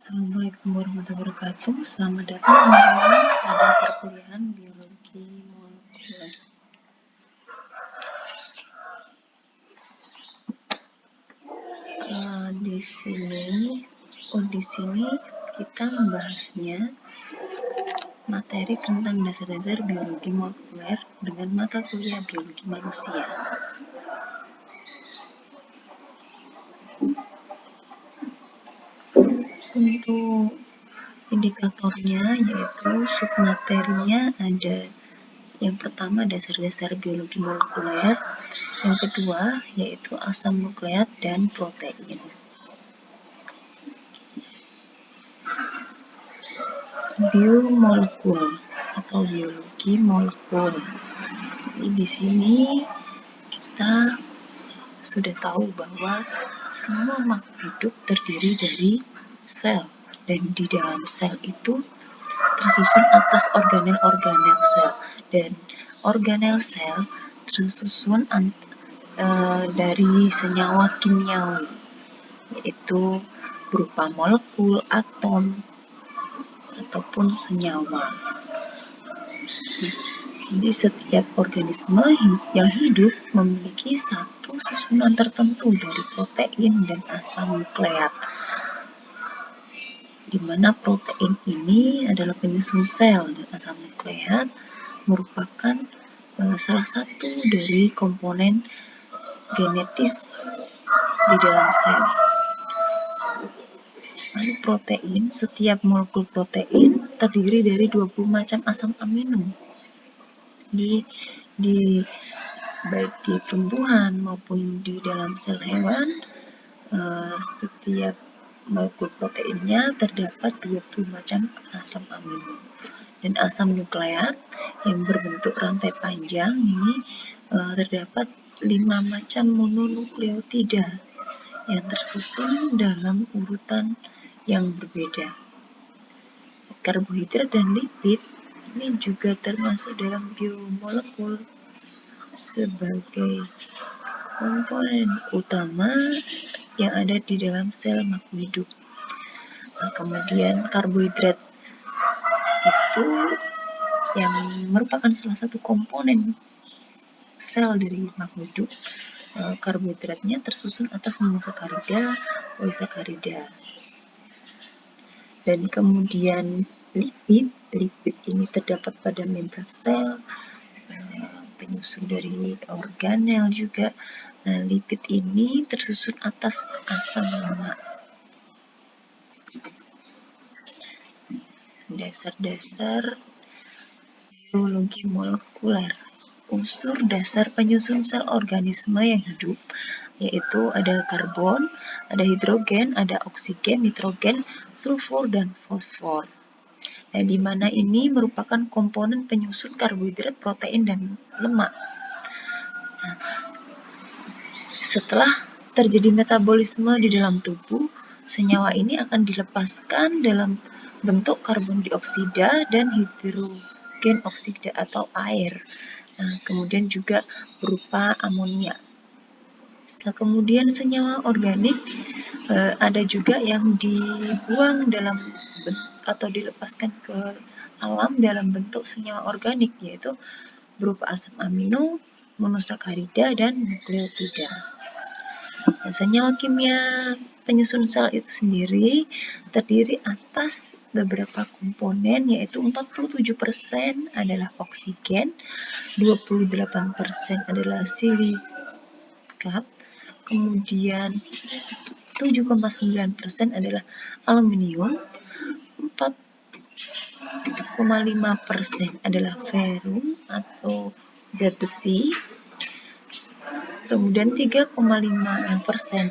Assalamualaikum warahmatullahi wabarakatuh. Selamat datang teman-teman pada perkuliahan biologi molekuler. Di sini kita membahasnya materi tentang dasar-dasar biologi molekuler dengan mata kuliah biologi manusia. Untuk indikatornya yaitu submaterinya ada yang pertama dasar-dasar biologi molekuler, yang kedua yaitu asam nukleat dan protein. Biomolekul atau biologi molekul. Jadi di sini kita sudah tahu bahwa semua makhluk hidup terdiri dari sel, dan di dalam sel itu tersusun atas organel-organel sel, dan organel sel tersusun dari senyawa kimiawi, yaitu berupa molekul, atom, ataupun senyawa. Jadi setiap organisme yang hidup memiliki satu susunan tertentu dari protein dan asam nukleat, di mana protein ini adalah penyusun sel dan asam nukleat merupakan salah satu dari komponen genetis di dalam sel. Lalu protein, setiap molekul protein terdiri dari 20 macam asam amino. Baik di tumbuhan maupun di dalam sel hewan, setiap molekul proteinnya terdapat 20 macam asam amino. Dan asam nukleat yang berbentuk rantai panjang ini terdapat 5 macam mononukleotida yang tersusun dalam urutan yang berbeda. Karbohidrat dan lipid ini juga termasuk dalam biomolekul sebagai komponen utama yang ada di dalam sel makhluk hidup. Kemudian karbohidrat itu yang merupakan salah satu komponen sel dari makhluk hidup. Karbohidratnya tersusun atas monosakarida, polisakarida. Dan kemudian lipid ini terdapat pada membran sel, penyusun dari organel juga. Lipid ini tersusun atas asam lemak. Dasar-dasar biologi molekuler. Unsur dasar penyusun sel organisme yang hidup yaitu ada karbon, ada hidrogen, ada oksigen, nitrogen, sulfur, dan fosfor. Nah, di mana ini merupakan komponen penyusun karbohidrat, protein, dan lemak. Nah, setelah terjadi metabolisme di dalam tubuh, senyawa ini akan dilepaskan dalam bentuk karbon dioksida dan hidrogen oksida atau air. Nah, kemudian juga berupa amonia. Nah, kemudian senyawa organik ada juga yang dibuang dalam atau dilepaskan ke alam dalam bentuk senyawa organik, yaitu berupa asam amino, monosakarida, dan nukleotida. Nah, senyawa kimia penyusun sel itu sendiri terdiri atas beberapa komponen, yaitu 47% adalah oksigen, 28% adalah silikat, kemudian 7,9% adalah aluminium, 4,5% adalah ferum atau zat besi, kemudian 3,5%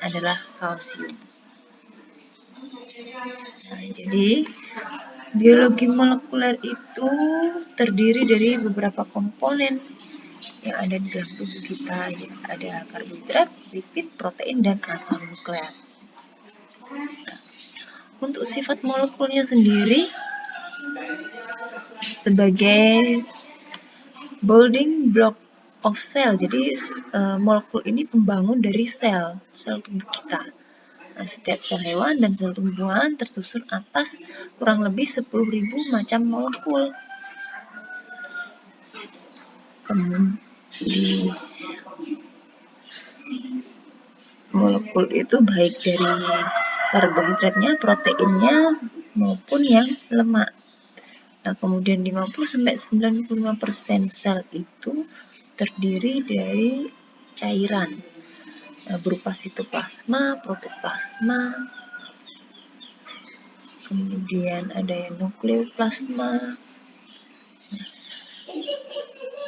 adalah kalsium. Nah, jadi biologi molekuler itu terdiri dari beberapa komponen yang ada di dalam tubuh kita, ada karbohidrat, lipid, protein, dan asam nukleat. Nah, untuk sifat molekulnya sendiri sebagai building block of cell, jadi molekul ini pembangun dari sel tubuh kita. Setiap sel hewan dan sel tumbuhan tersusun atas kurang lebih 10.000 macam molekul. Di molekul itu baik dari karbohidratnya, proteinnya, maupun yang lemak. Nah, kemudian 50-95% sel itu terdiri dari cairan berupa sitoplasma, protoplasma, kemudian ada yang nukleoplasma. Nah,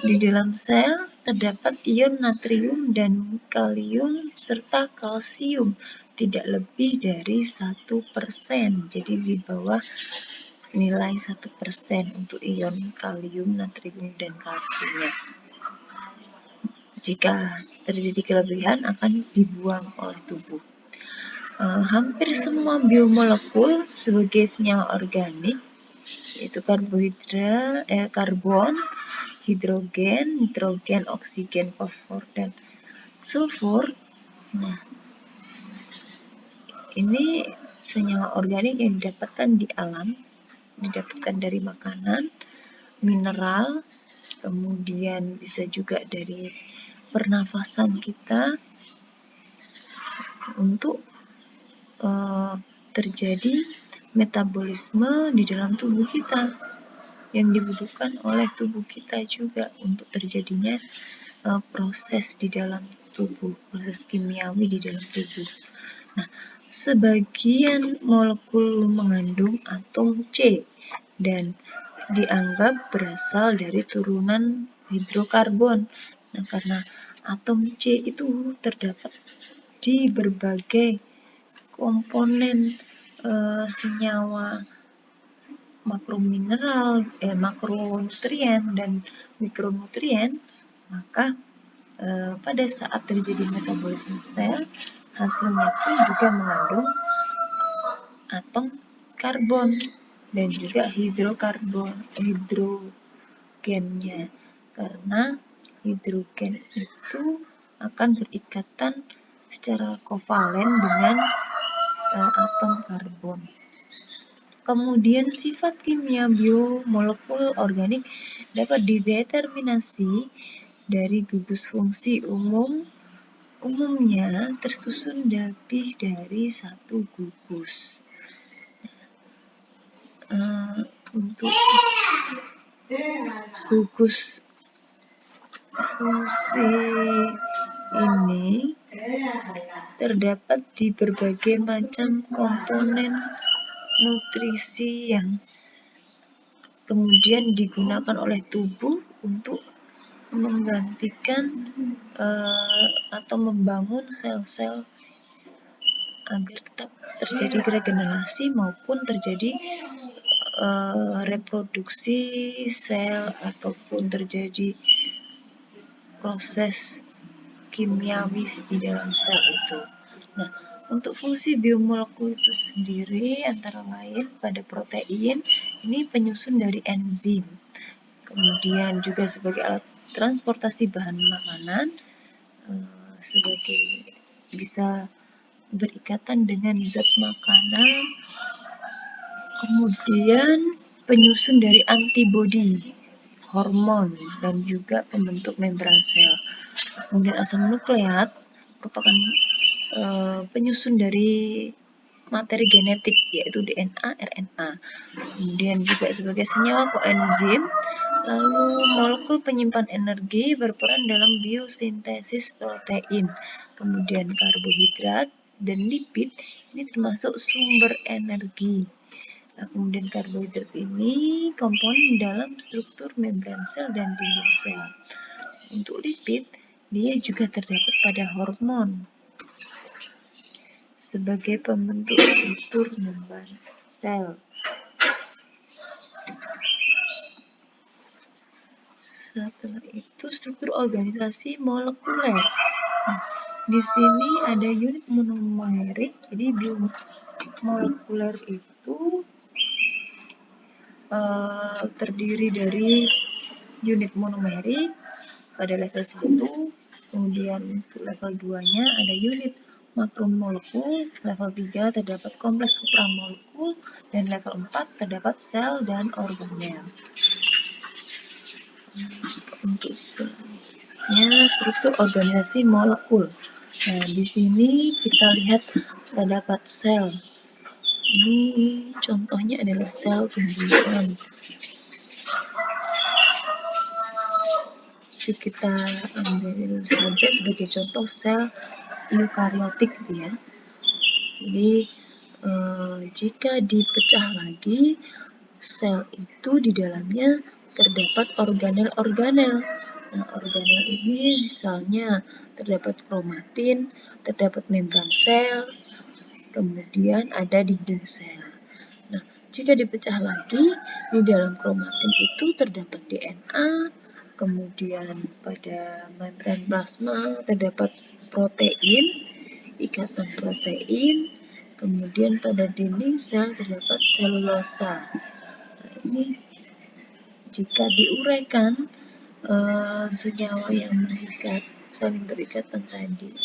di dalam sel terdapat ion natrium dan kalium serta kalsium tidak lebih dari 1%. Jadi di bawah nilai 1% untuk ion kalium, natrium, dan kalsiumnya. Jika terjadi kelebihan akan dibuang oleh tubuh. Hampir semua biomolekul sebagai senyawa organik, yaitu karbon, hidrogen, nitrogen, oksigen, fosfor, dan sulfur. Nah, ini senyawa organik yang didapatkan di alam, didapatkan dari makanan, mineral, kemudian bisa juga dari pernafasan kita untuk terjadi metabolisme di dalam tubuh kita yang dibutuhkan oleh tubuh kita juga untuk terjadinya proses di dalam tubuh, proses kimiawi di dalam tubuh. Nah, sebagian molekul mengandung atom C dan dianggap berasal dari turunan hidrokarbon. Nah, karena atom C itu terdapat di berbagai komponen senyawa makronutrien dan mikronutrien, maka pada saat terjadi metabolisme sel, hasilnya pun juga mengandung atom karbon dan juga hidrogennya, karena hidrogen itu akan berikatan secara kovalen dengan atom karbon. Kemudian sifat kimia biomolekul organik dapat dideterminasi dari gugus fungsi umumnya tersusun lebih dari satu gugus. Untuk gugus fungsi ini terdapat di berbagai macam komponen nutrisi yang kemudian digunakan oleh tubuh untuk menggantikan atau membangun sel-sel agar tetap terjadi regenerasi maupun terjadi reproduksi sel ataupun terjadi proses kimiawi di dalam sel itu. Nah, untuk fungsi biomolekul itu sendiri antara lain pada protein, ini penyusun dari enzim. Kemudian juga sebagai alat transportasi bahan makanan, sebagai bisa berikatan dengan zat makanan. Kemudian penyusun dari antibodi, hormon, dan juga pembentuk membran sel. Kemudian asam nukleat merupakan penyusun dari materi genetik, yaitu DNA, RNA. Kemudian juga sebagai senyawa koenzim, lalu molekul penyimpan energi berperan dalam biosintesis protein. Kemudian karbohidrat dan lipid ini termasuk sumber energi. Nah, kemudian karbohidrat ini komponen dalam struktur membran sel dan dinding sel. Untuk lipid, dia juga terdapat pada hormon sebagai pembentuk struktur membran sel. Setelah itu struktur organisasi molekuler. Nah, di sini ada unit monomerik. Jadi biomolekuler itu terdiri dari unit monomerik pada level 1, kemudian untuk level 2-nya ada unit makromolekul, level 3 terdapat kompleks supramolekul, dan level 4 terdapat sel dan organel. Untuk selanjutnya struktur organisasi molekul. Nah, di sini kita lihat terdapat sel. Ini contohnya adalah sel tumbuhan. Jadi kita ambil saja sebagai contoh sel eukariotik gitu ya. Jadi jika dipecah lagi, sel itu di dalamnya terdapat organel-organel. Nah, organel ini misalnya terdapat kromatin, terdapat membran sel, kemudian ada dinding sel. Nah, jika dipecah lagi, di dalam kromatin itu terdapat DNA, kemudian pada membran plasma terdapat protein, ikatan protein, kemudian pada dinding sel terdapat selulosa. Nah, ini jika diuraikan senyawa yang saling berikatan tadi,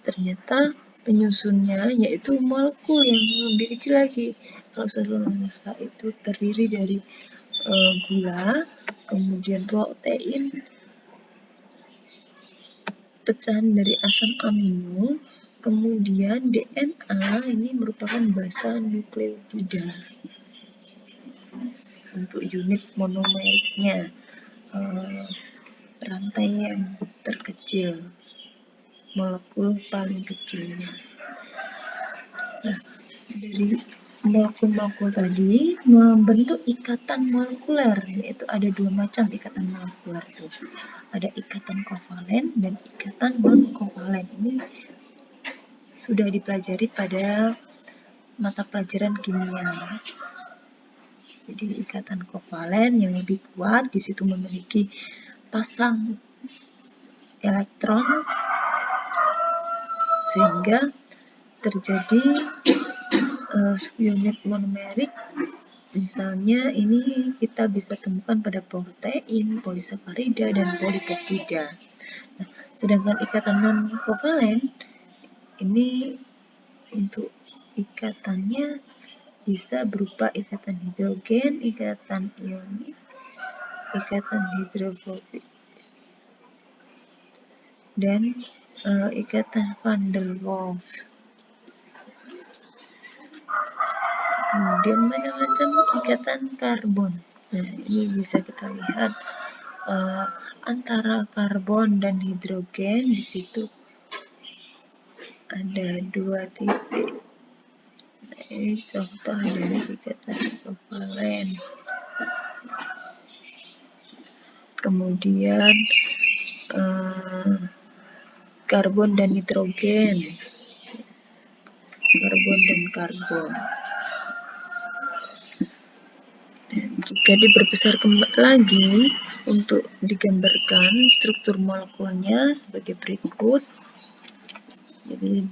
ternyata penyusunnya yaitu molekul yang lebih kecil lagi. Kalau selulosa itu terdiri dari gula, kemudian protein, pecahan dari asam amino, kemudian DNA ini merupakan basa nukleotida. Untuk unit monomeriknya, rantai yang terkecil, molekul paling kecilnya. Nah, dari molekul-molekul tadi membentuk ikatan molekuler, yaitu ada dua macam ikatan molekuler itu. Ada ikatan kovalen dan ikatan non-kovalen. Ini sudah dipelajari pada mata pelajaran kimia. Jadi ikatan kovalen yang lebih kuat di situ memiliki pasang elektron sehingga terjadi subunit monomerik. Misalnya ini kita bisa temukan pada protein, polisakarida, dan polipeptida. Nah, sedangkan ikatan non-kovalen ini untuk ikatannya bisa berupa ikatan hidrogen, ikatan ionik, ikatan hidrofobik, dan ikatan van der Waals. Kemudian macam-macam ikatan karbon. Nah, ini bisa kita lihat antara karbon dan hidrogen di situ ada dua titik. Nah, ini contoh dari ikatan kovalen. Kemudian karbon dan nitrogen, karbon dan karbon. Dan jika diperbesar lagi untuk digambarkan struktur molekulnya sebagai berikut. Jadi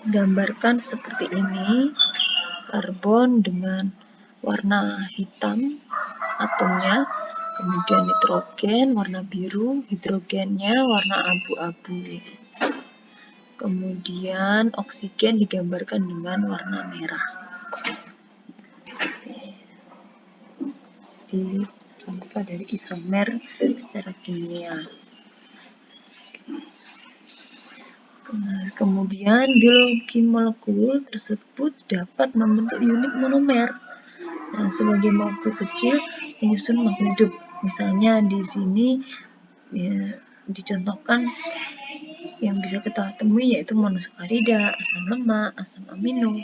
digambarkan seperti ini, karbon dengan warna hitam atomnya, kemudian nitrogen warna biru, hidrogennya warna abu-abu. Kemudian oksigen digambarkan dengan warna merah. Di contoh dari isomer secara kimia. Kemudian biologi molekul tersebut dapat membentuk unit monomer. Nah, sebagai molekul kecil menyusun makhluk hidup. Misalnya di sini ya, dicontohkan yang bisa kita temui yaitu monosakarida, asam lemak, asam amino,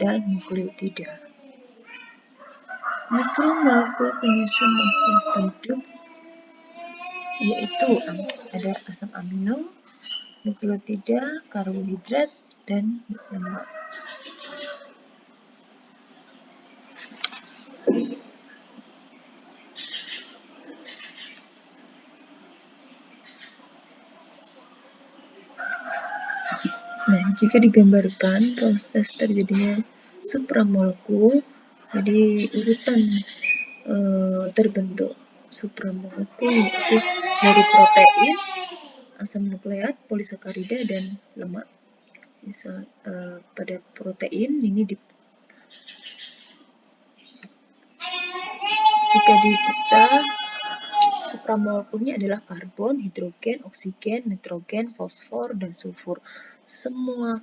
dan nukleotida. Mikromolekul penyusun makhluk hidup yaitu ada asam amino, nukleotida, karbohidrat, dan lemak. Nah, jika digambarkan proses terjadinya supramolekul, jadi urutan terbentuk supramolekul yaitu dari protein, asam asam nukleat, polisakarida, dan lemak. Misal pada protein ini jika dipecah, supramolekulnya adalah karbon, hidrogen, oksigen, nitrogen, fosfor, dan sulfur. Semua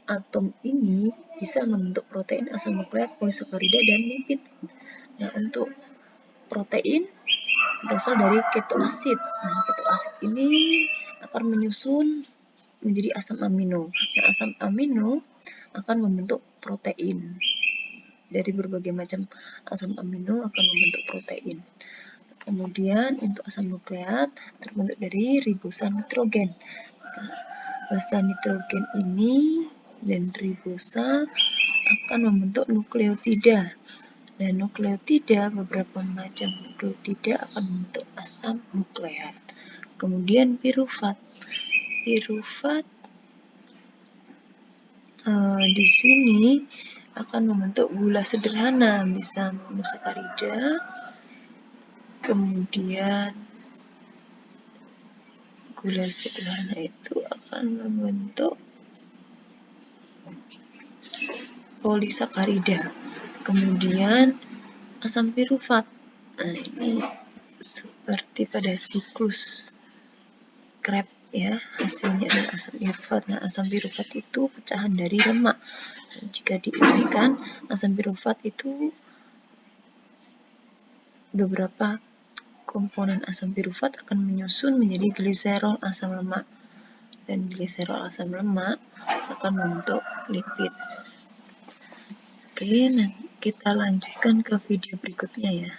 atom ini bisa membentuk protein, asam nukleat, polisakarida, dan lipid. Nah, untuk protein berasal dari ketoasid. Nah, ketoasid ini akan menyusun menjadi asam amino. Nah, asam amino akan membentuk protein. Dari berbagai macam asam amino akan membentuk protein. Kemudian untuk asam nukleat terbentuk dari ribosa nitrogen. Basa nitrogen ini dan ribosa akan membentuk nukleotida. Dan nukleotida, beberapa macam nukleotida akan membentuk asam nukleat. Kemudian pirufat. Pirufat di sini akan membentuk gula sederhana, bisa monosakarida. Kemudian gula sederhana itu akan membentuk polisakarida. Kemudian asam pirufat. Nah, ini seperti pada siklus Krebs ya, hasilnya adalah asam pirufat. Nah, asam pirufat itu pecahan dari lemak. Dan jika diuraikan, asam pirufat itu beberapa komponen asam pirufat akan menyusun menjadi gliserol asam lemak. Dan gliserol asam lemak akan membentuk lipid. Oke, nah kita lanjutkan ke video berikutnya ya.